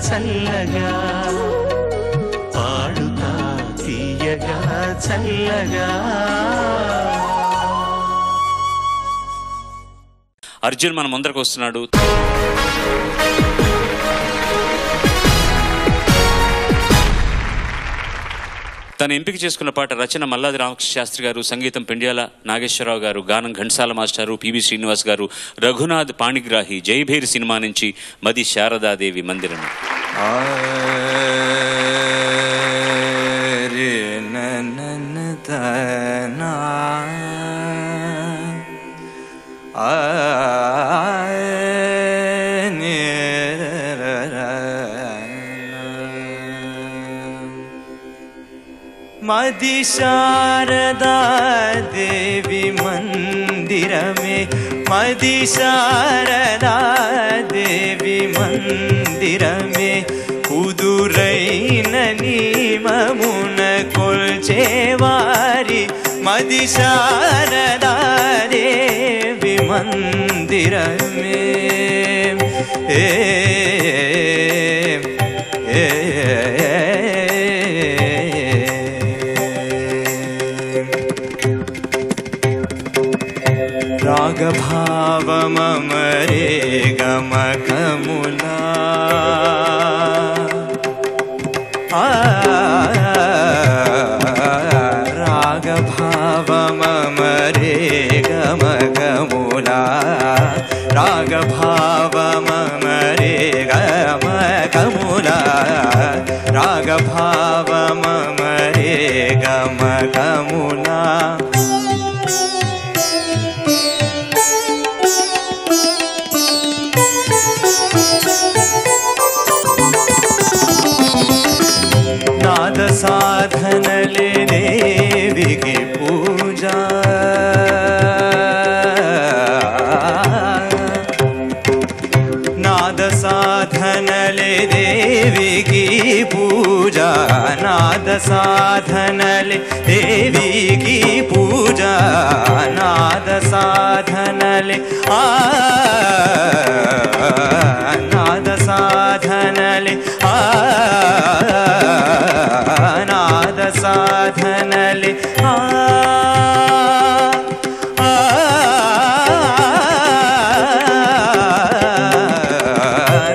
చల్లగా పాడుతా తీయగా చల్లగా. అర్జున్ మన ముందరకు వస్తున్నాడు. తను ఎంపిక చేసుకున్న పాట రచన మల్లాది రామకృష్ణ శాస్త్రి గారు, సంగీతం పెండ్యాల నాగేశ్వరరావు గారు, గానం ఘంటసాల మాస్టారు, పిబి శ్రీనివాస్ గారు, రఘునాథ్ పాణిగ్రాహి. జైభేరి సినిమా నుంచి మది శారదాదేవి మందిరం. मदि शारदा देवी मंदिर में, मदि शारदा देवी मंदिर में कुदुरैन नियममुन कोल्चेवारी. मदि शारदा देवी मंदिर में रागभाव ममरे गमकमुला. रागभाव ममरे गमकमुला. रागभाव ममरे गमकमुला. रागभाव ममरे गमकमुला. नाद साधन ले देवी की पूजा. नाद साधन ले देवी की पूजा. नाद साधन ले देवी की पूजा. नाद साधन ले नाद साधन ले नाद साधन ले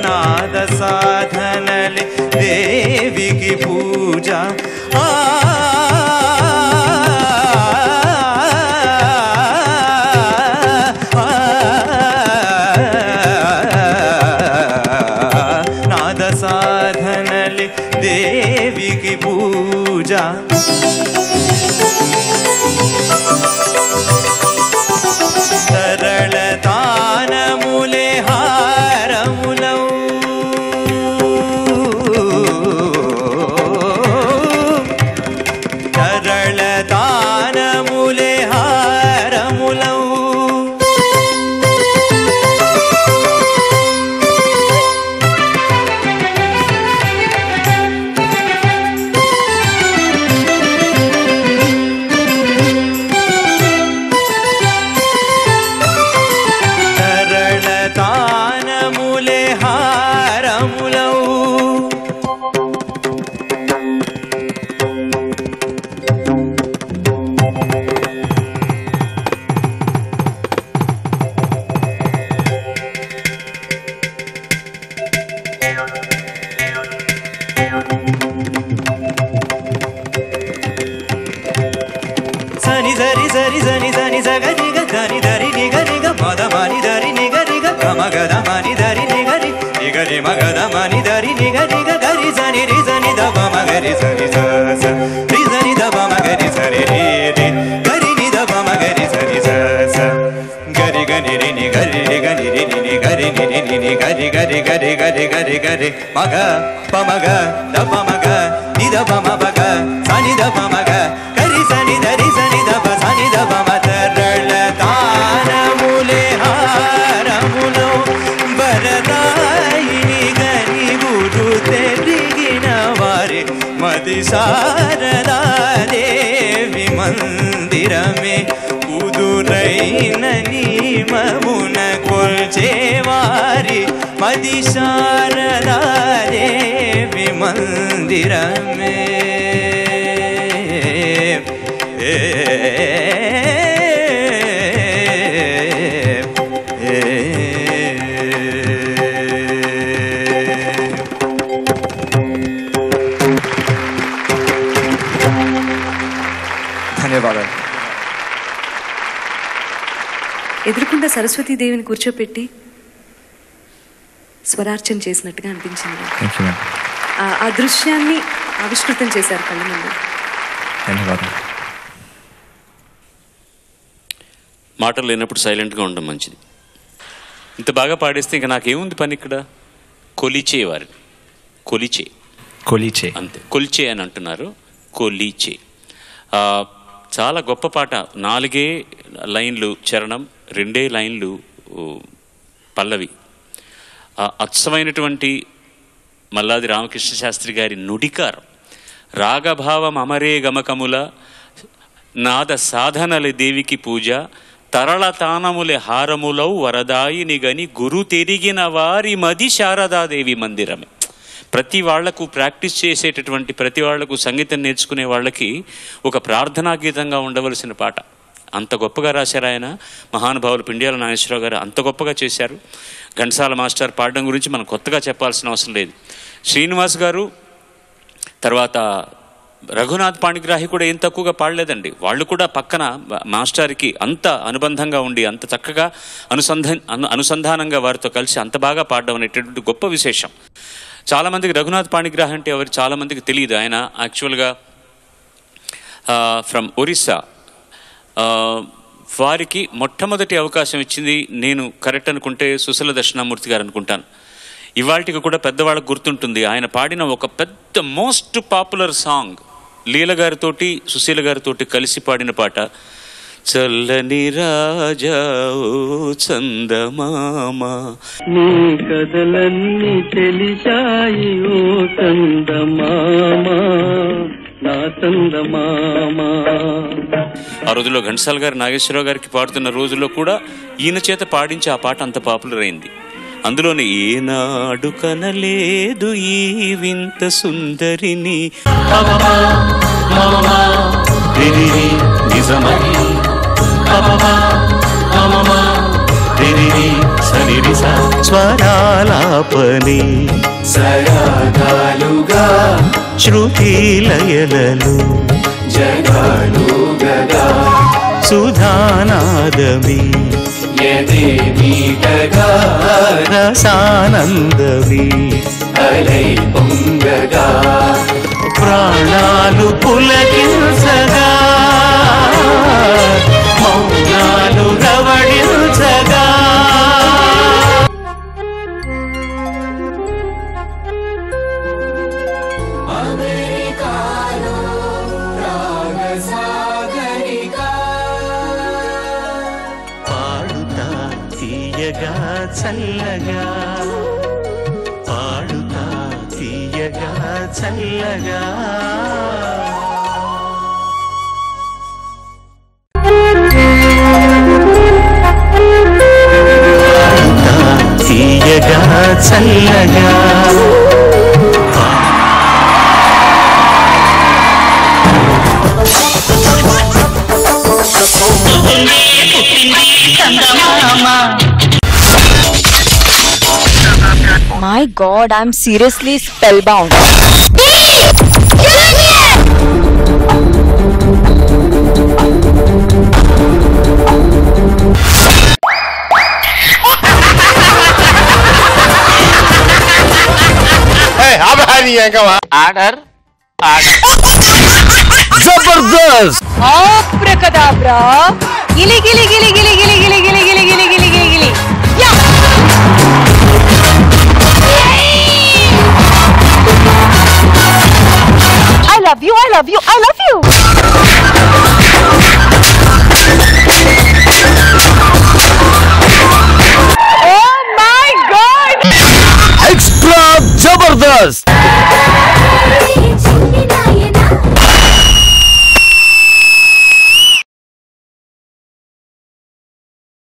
नाद साधन ले देवी की पूजा. नाद साधन ले देवी की पूजा. सरलतान मूले हारमुलौ. सरलतान मूले हारमुलौ. सनि सरि सरि सनि सनि सगरि ग धनि धरि नि गरि ग मद मनि धरि नि गरि ग गम गद मनि धरि नि गरि नि गरि म गद मनि धरि नि गरि ग गरि सनि रि सनि द प म गरि सनि स स रि सनि द प म गरि सरि रि रि गरि नि द प म गरि सनि स स गरि ग नि रि नि गरि रि ग नि रि नि गरि नि रि नि गरि गरि गरि गरि गरि गरि म ग प म ग द प म ग नि द प म प ग सनि द प म ग गरि सनि द रि सनि द प सनि द प म तरलतान मूले हारमुलो. वरदायिनि गनि गुरु तेरिगिन वारे. मदि शारदा देवी मंदिर में कुदुरैन नियममुन कोल्चेवारी. मदि शारदा देवी మందిరమే ధన్యవాదాలు. ఎదురుకుండా సరస్వతీదేవిని కూర్చోపెట్టి స్వరార్చన చేసినట్టుగా అనిపించింది. ఆ దృశ్యాన్ని ఆవిష్కృతం చేశారు కళ్ళ ముందు. ధన్యవాదాలు. మాటలు లేనప్పుడు సైలెంట్గా ఉండడం మంచిది. ఇంత బాగా పాడేస్తే ఇంకా నాకేముంది పని ఇక్కడ? కొలిచే వారిని, కొలిచే అంతే. కొలిచే అని అంటున్నారు, కొలిచే. చాలా గొప్ప పాట. 4 లైన్లు చరణం, 2 లైన్లు పల్లవి. అచ్చమైనటువంటి మల్లాది రామకృష్ణ శాస్త్రి గారి నుడికారం, రాగభావం అమరే గమకముల నాద సాధనల దేవికి పూజ, తరళ తానములే హారములౌ వరదాయిని గని గురు తెరిగిన వారి మది శారదాదేవి మందిరమే. ప్రతి వాళ్లకు ప్రాక్టీస్ చేసేటటువంటి, ప్రతి వాళ్లకు సంగీతం నేర్చుకునే వాళ్ళకి ఒక ప్రార్థనా గీతంగా ఉండవలసిన పాట. అంత గొప్పగా రాశారు ఆయన. మహానుభావులు పిండ్యాల నాగేశ్వరరావు గారు అంత గొప్పగా చేశారు. ఘంటసాల మాస్టర్ పాడడం గురించి మనం కొత్తగా చెప్పాల్సిన అవసరం లేదు. శ్రీనివాస్ గారు, తర్వాత రఘునాథ్ పాణిగ్రాహి కూడా ఏం తక్కువగా పాడలేదండి. వాళ్ళు కూడా పక్కన మాస్టర్కి అంత అనుబంధంగా ఉండి అంత చక్కగా అనుసంధానంగా వారితో కలిసి అంత బాగా పాడడం అనేటటువంటి గొప్ప విశేషం. చాలామందికి రఘునాథ్ పాణిగ్రాహి అంటే ఎవరు చాలామందికి తెలియదు. ఆయన యాక్చువల్గా ఫ్రమ్ ఒరిస్సా. వారికి మొట్టమొదటి అవకాశం ఇచ్చింది, నేను కరెక్ట్ అనుకుంటే, సుశల దక్షిణామూర్తి గారు అనుకుంటాను. ఇవాళకి కూడా పెద్దవాళ్ళకు గుర్తుంటుంది. ఆయన పాడిన ఒక పెద్ద మోస్ట్ పాపులర్ సాంగ్, లీల గారితోటి సుశీల గారితోటి కలిసి పాడిన పాట, చల్లని రాజా ఓ చందమామ, నీ కథలన్నీ తెలిసాయి ఓ చందమామ, నా చందమామ. ఆ రోజుల్లో ఘంటసాల గారు నాగేశ్వరరావు గారికి పాడుతున్న రోజుల్లో కూడా ఈయన చేత పాడించి ఆ పాట అంత పాపులర్ అయింది. అందులోనే ఏనాడు కనలేదు ఈ వింత సుందరిని, స్వరాలాపని సరాగాలుగా శృతి లయలలో జగాలుగగా సుధానాదమి రసానందవి అలై పొంగగా ప్రాణాలు పులకించగా మౌనాలు రవళించగా. పాడుతా తీయగా చల్లగా, పాడుతా తీయగా చల్లగా. పాడుతా తీయగా చల్లగా. My God, I'm seriously spellbound. Order Jabardasth. Abracadabra. Gili gili gili gili gili gili gili gili gili gili gili gili. Yeah. I love you. I love you. I love you. Oh my God. Extra Jabardasth.